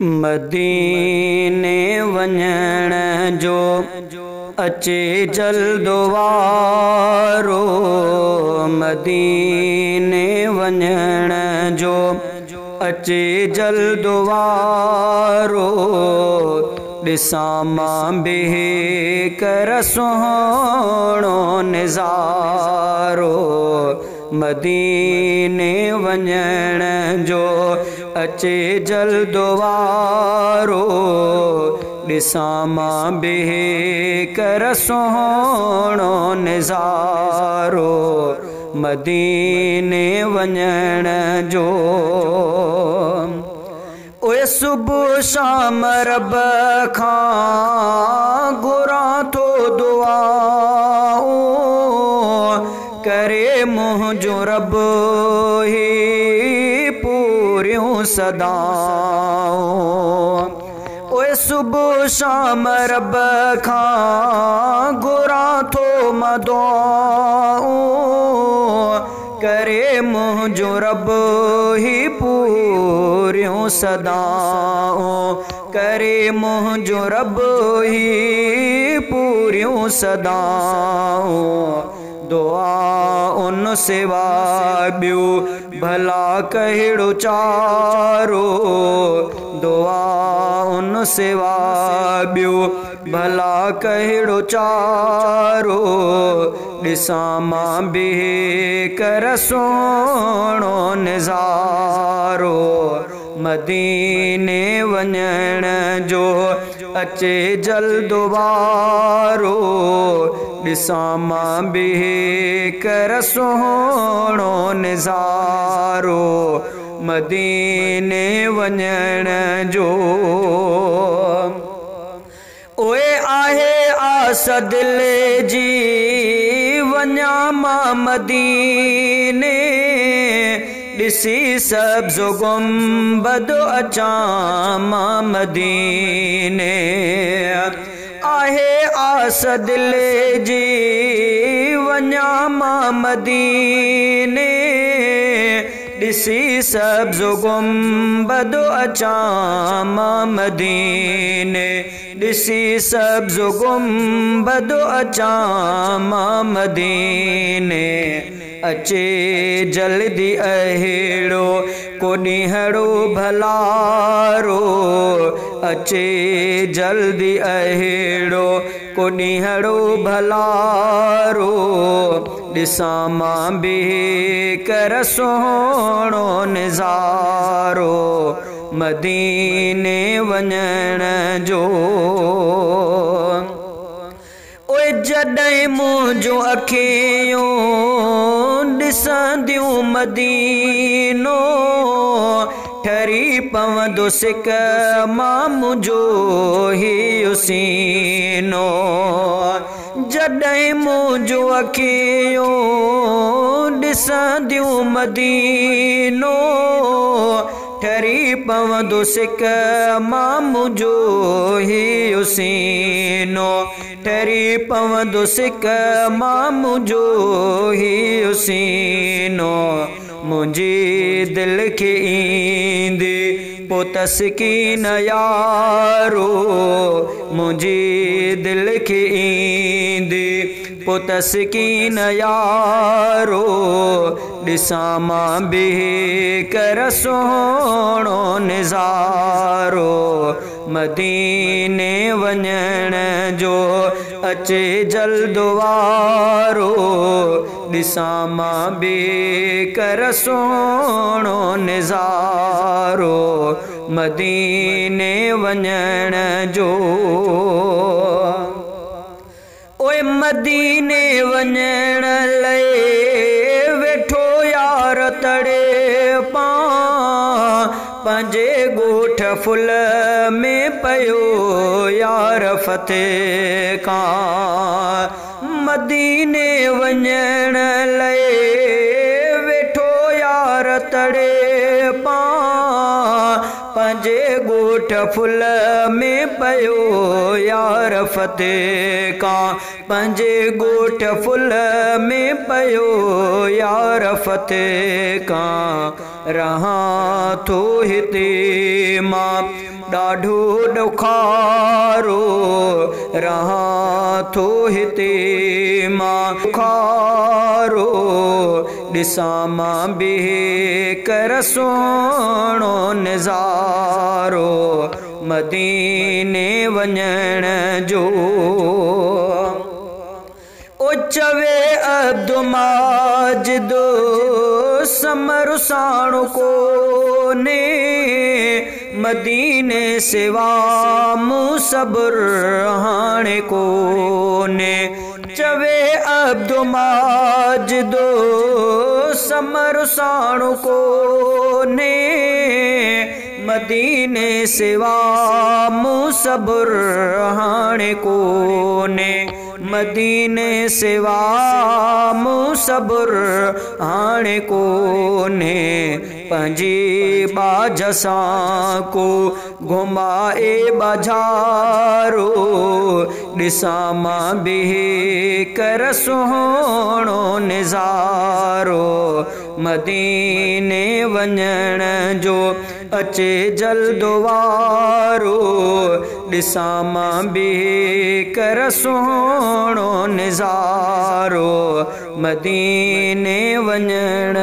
मदीने वञण जो अचे जल्दो वारो, मदीने वञण जो अचे जल्दो वारो। ॾिसां मां बिह कर सुहिणो निज़ारो, मदीने वञण जो अचे जल्दो वारो। ॾिसां मां बिह कर सुहिणो निज़ारो, मदीने वञण जो। ओए सुबुह शाम रब खां घुरां थो दुआऊं, करे मुंहिंजो रब ही पूरियूं सदाऊं। ओए सुबुह शाम रब खां घुरां थो मां दुआऊं, करे मुंहिंजो रब ही पूरियूं सदाऊं, करे मुंहिंजो रब ही पूरियूं सदाऊं। दुआ उन सिवा ॿियो भला कहिड़ो चारो, दुआ उन सिवा ॿियो भला कहिड़ो चारो। ॾिसां मां बिह कर सुहिणो निज़ारो, मदीने वञण जो अचे जल्दो वारो। ॾिसां मां बिह कर सुहिणो निज़ारो, मदीने वञण जो। ओए आहे आस दिल जी वञा मां मदीने, ॾिसी सब्ज़ गुंबद अचां मां मदीने। आहे आस दिल जी वञा मां मदीने, ॾिसी सब्ज़ गुंबद अचां मां मदीने, ॾिसी सब्ज़ गुंबद अचां मां मदीने। अचे जल्दी अहिड़ो को ॾींहड़ो भलारो, अचे जल्दी अहिड़ो को ॾींहड़ो भलारो। ॾिसां मां बिह कर सुहिणो निज़ारो, मदीने वञण जो। ओए जॾहिं मुंहिंजूं अखियूं ॾिसंदियूं मदीनो, ठरी पवंदो सिक मां मुंहिंजो ही उसीनो। जॾहिं मुंहिंजूं अखियूं ॾिसंदियूं मदीनो, ठरी पवंदो सिक मां मुंहिंजो ही उसीनो, ठरी पवंदो सिक मां मुंहिंजो ही उसीनो। मुंहिंजी दिल खे ईंदी पोइ तस्कीन यारो, मुंहिंजी दिल खे ईंदी पोइ तस्कीन यारो। ॾिसां मां बिह कर सुहिणो निज़ारो, मदीने वञण जो अचे जल्दो वारो। ॾिसां मां बिह कर सुहिणो निज़ारो, मदीने वञण जो। ओए मदीने वञण लाइ वेठो यार तड़े पां, पंहिंजे ॻोठ फुल में पयो यार फ़तेह कां। मदीने वञण लाइ वेठो यार तड़े पां, पंहिंजे ॻोठ फुल में पयो यार फ़तेह कां, पंहिंजे ॻोठ फुल में पयो यार फ़तेह कां। रहां थो हिते मां ॾाढो ॾुखारो रहां थो हिते मां ॾुखारो ॾिसां मां बिह कर सुहिणो नज़ारो मदीने वञण जो। ओ चवे अब्दु माजिद समर साणो कोने मदीने सिवा मूं सब्र हाणे कोने। चवे अब्दु माजिद समर साणो कोने मदीने सिवा मूं सब्र हाणे कोने मदीने सिवा मूं सब्र हाणे कोने। पंहिंजी बाज सां को घुमाए बाज़ारो ॾिसां मां बिह कर सुहिणो नज़ारो मदीने वञण जो अचे जल्दो वारो ॾिसां मां बिह कर सुहिणो नज़ारो मदीने वञण